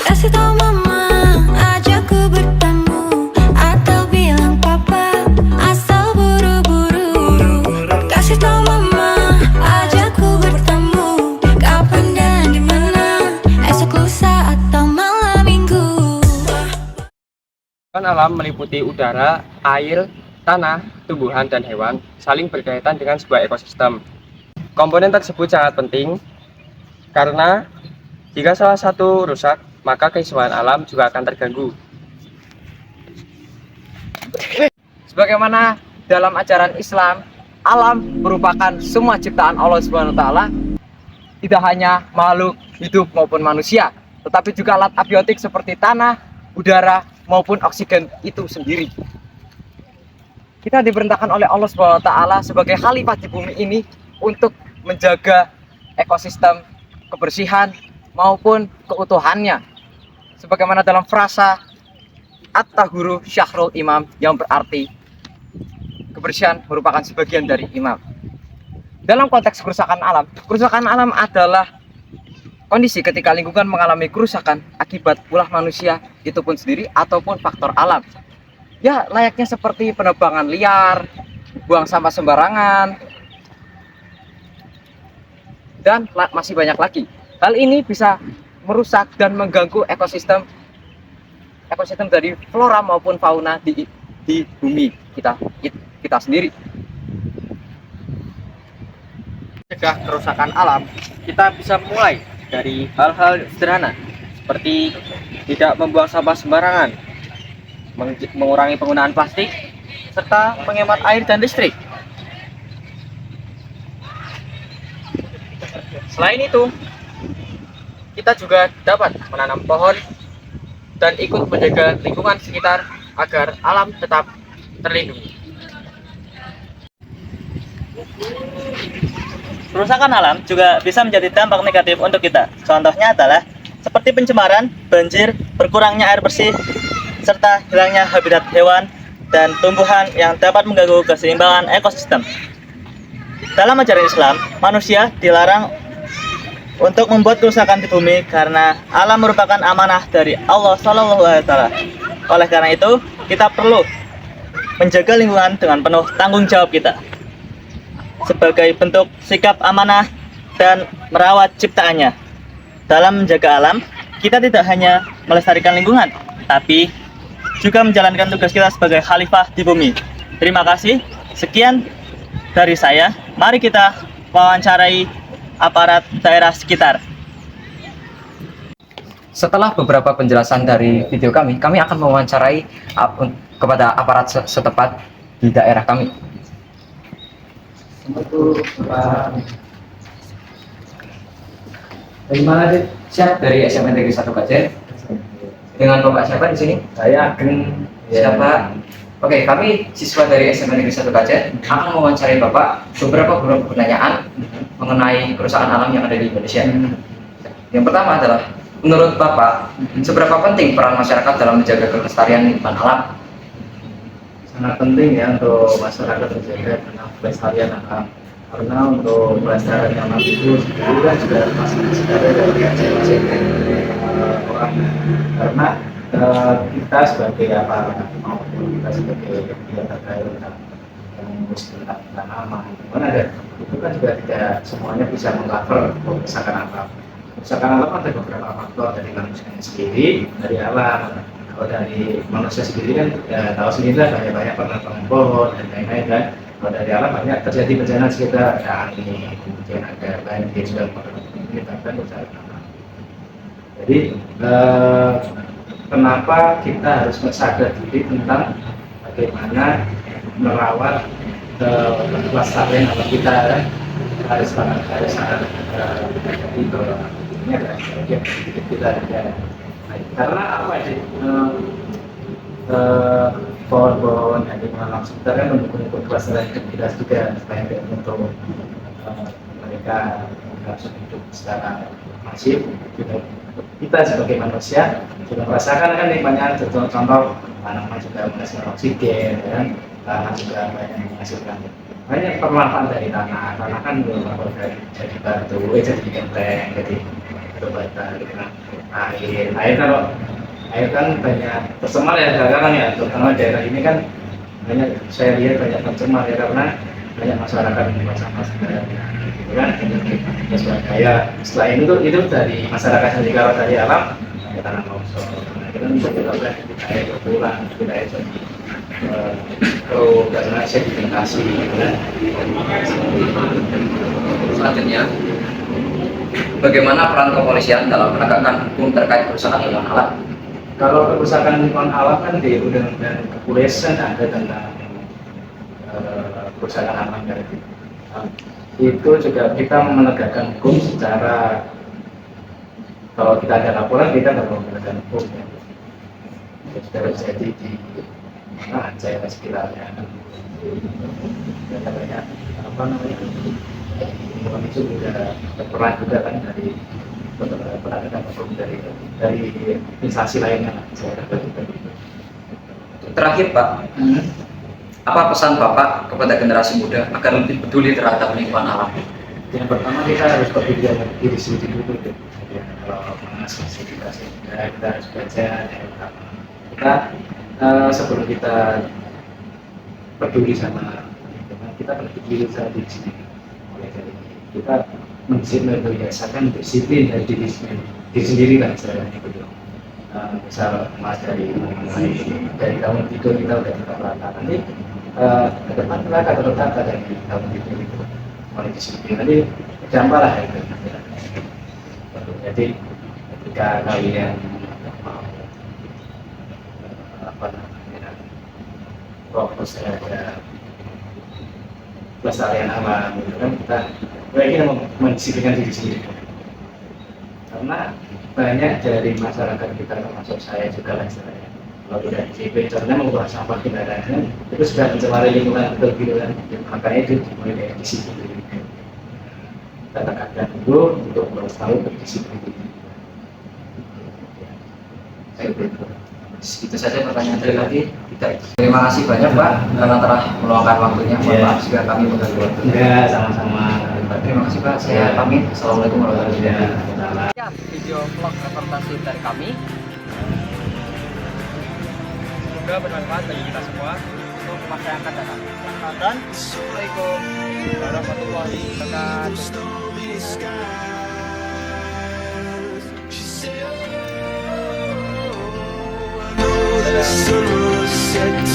Kasih tau mama, ajak ku bertemu, atau bilang papa, asal buru-buru. Kasih tau mama, ajak ku bertemu, kapan dan dimana, esok lusa atau malam minggu. Alam meliputi udara, air, tanah, tumbuhan, dan hewan saling berkaitan dengan sebuah ekosistem. Komponen tersebut sangat penting karena jika salah satu rusak, maka keseimbangan alam juga akan terganggu. Sebagaimana dalam ajaran Islam, alam merupakan semua ciptaan Allah Subhanahu wa taala, tidak hanya makhluk hidup maupun manusia, tetapi juga alat abiotik seperti tanah, udara, maupun oksigen itu sendiri. Kita diperintahkan oleh Allah Subhanahu wa taala sebagai khalifah di bumi ini untuk menjaga ekosistem, kebersihan maupun keutuhannya. Sebagaimana dalam frasa At-Tahuru Syahrul Imam yang berarti kebersihan merupakan sebagian dari imam. Dalam konteks kerusakan alam adalah kondisi ketika lingkungan mengalami kerusakan akibat ulah manusia, itu pun sendiri ataupun faktor alam. Ya, layaknya seperti penebangan liar, buang sampah sembarangan, dan masih banyak lagi. Hal ini bisa merusak dan mengganggu ekosistem dari flora maupun fauna di bumi kita sendiri. Mencegah kerusakan alam, kita bisa mulai dari hal-hal sederhana seperti tidak membuang sampah sembarangan, mengurangi penggunaan plastik, serta menghemat air dan listrik. Selain itu, kita juga dapat menanam pohon dan ikut menjaga lingkungan sekitar agar alam tetap terlindungi. Kerusakan alam juga bisa menjadi dampak negatif untuk kita. Contohnya adalah seperti pencemaran, banjir, berkurangnya air bersih, serta hilangnya habitat hewan dan tumbuhan yang dapat mengganggu keseimbangan ekosistem. Dalam ajaran Islam, manusia dilarang untuk membuat kerusakan di bumi karena alam merupakan amanah dari Allah Subhanahu wa taala. Oleh karena itu, kita perlu menjaga lingkungan dengan penuh tanggung jawab kita. Sebagai bentuk sikap amanah dan merawat ciptaannya. Dalam menjaga alam, kita tidak hanya melestarikan lingkungan, tapi juga menjalankan tugas kita sebagai khalifah di bumi. Terima kasih. Sekian dari saya. Mari kita wawancarai aparat daerah sekitar. Setelah beberapa penjelasan dari video kami akan mewawancarai kepada aparat setempat di daerah kami. Dari mana, Dit? Siap, dari SMA Negeri 1 Kajen. Dengan Bapak siapa di sini? Saya Ageng. Siapa? Oke, kami siswa dari SMA Negeri 1 Kajen akan mewawancarai Bapak beberapa pertanyaan mengenai kerusakan alam yang ada di Indonesia. Yang pertama adalah, menurut Bapak, seberapa penting peran masyarakat dalam menjaga kelestarian lingkungan alam? Sangat penting ya untuk masyarakat menjaga kelestarian alam. Karena untuk pelestarian alam itu sendiri kan juga masih ada dari masing-masing orang. Karena kita sebagai aparat maupun kita sebagai pihak terkait yang mengurus tentang tanaman, itu kan juga tidak semuanya bisa mengcover kerusakan alam. Kerusakan alam ada beberapa faktor dari manusia sendiri, dari alam. Kalau dari manusia sendiri kan tahu sendiri lah, banyak penebangan pohon dan lain-lain kan. Kalau dari alam banyak terjadi bencana sekitar, ada angin, kemudian ada banjir juga menyebabkan kerusakan alam. Jadi kenapa kita harus sadar diri tentang bagaimana merawat kelestarian alam kita, kan? harus sangat ini adalah bagian hidup kita ya. Karena apa sih pohon-pohon yang di alam sekitar kan mendukung kelestarian hidup kita juga, selain untuk mereka langsung hidup secara masif juga. Kita sebagai manusia juga merasakan kan nikmatnya, contoh tanaman juga menghasilkan oksigen, kan? Tanah juga banyak menghasilkan banyak permanfaatan dari tanah kan beberapa dari jadi batu, jadi genteng, jadi obat-obatan, air kan banyak tercemar ya sekarang ya, terutama daerah ini kan banyak, saya lihat banyak tercemar ya karena banyak masyarakat yang buang sampah sembarangan, gitu kan. Terus ya setelah itu dari masyarakat sendiri, kalau dari alam ya tanah longsor, nah, kita bisa kita air berkurang, kita air jadi karena sedimentasi, gitu kan. Selanjutnya, bagaimana peran kepolisian dalam menegakkan hukum terkait kerusakan lingkungan alam? Kalau kerusakan lingkungan alam kan di undang-undang kepolisian ada tentang kerusakan alam ya. Itu juga kita menegakkan hukum secara, kalau kita ada laporan kita harus menegakkan hukum ya. Sudah terjadi di mana Aceh dan sekitarnya, dan banyak apa namanya, itu juga berperan juga kan dari penegakan hukum dari instansi lainnya lah, saya dapat juga. Terakhir Pak, apa pesan Bapak kepada generasi muda agar lebih peduli terhadap lingkungan alam? Yang pertama kita harus peduli dengan diri sendiri dulu ya. Kalau mengasuh kita harus belajar ya. Kita sebelum kita peduli sama lingkungan, kita peduli sama diri sendiri. Mulai dari kita membiasakan disiplin dari diri sendiri lah istilahnya gitu. Misal mas dari tahun tidur kita udah tertata, nanti ke depan kita akan tertata dari tahun tidur itu mulai disiplin, nanti gampang lah itu. Jadi ketika kalian mau apa namanya fokus terhadap pelestarian alam, gitu kan, kita ingin mendisiplinkan diri sendiri. Karena banyak dari masyarakat kita, termasuk saya juga lah istilahnya, kalau tidak disiplin, contohnya mengurangi sampah kendaraannya, itu sudah mencemari lingkungan betul gitu kan. Makanya itu dimulai dari disiplin. Kita tekankan dulu untuk selalu berdisiplin. Itu saja pertanyaan dari lagi. Terima kasih banyak Pak karena telah meluangkan waktunya. Mohon maaf jika kami mengganggu waktu. Ya, sama-sama. Terima kasih Pak. Saya pamit. Assalamualaikum warahmatullahi wabarakatuh. Ya, video vlog reportasi dari kami. Semoga bermanfaat bagi kita semua untuk masa yang akan datang. Nonton. Assalamualaikum warahmatullahi wabarakatuh. The sun will set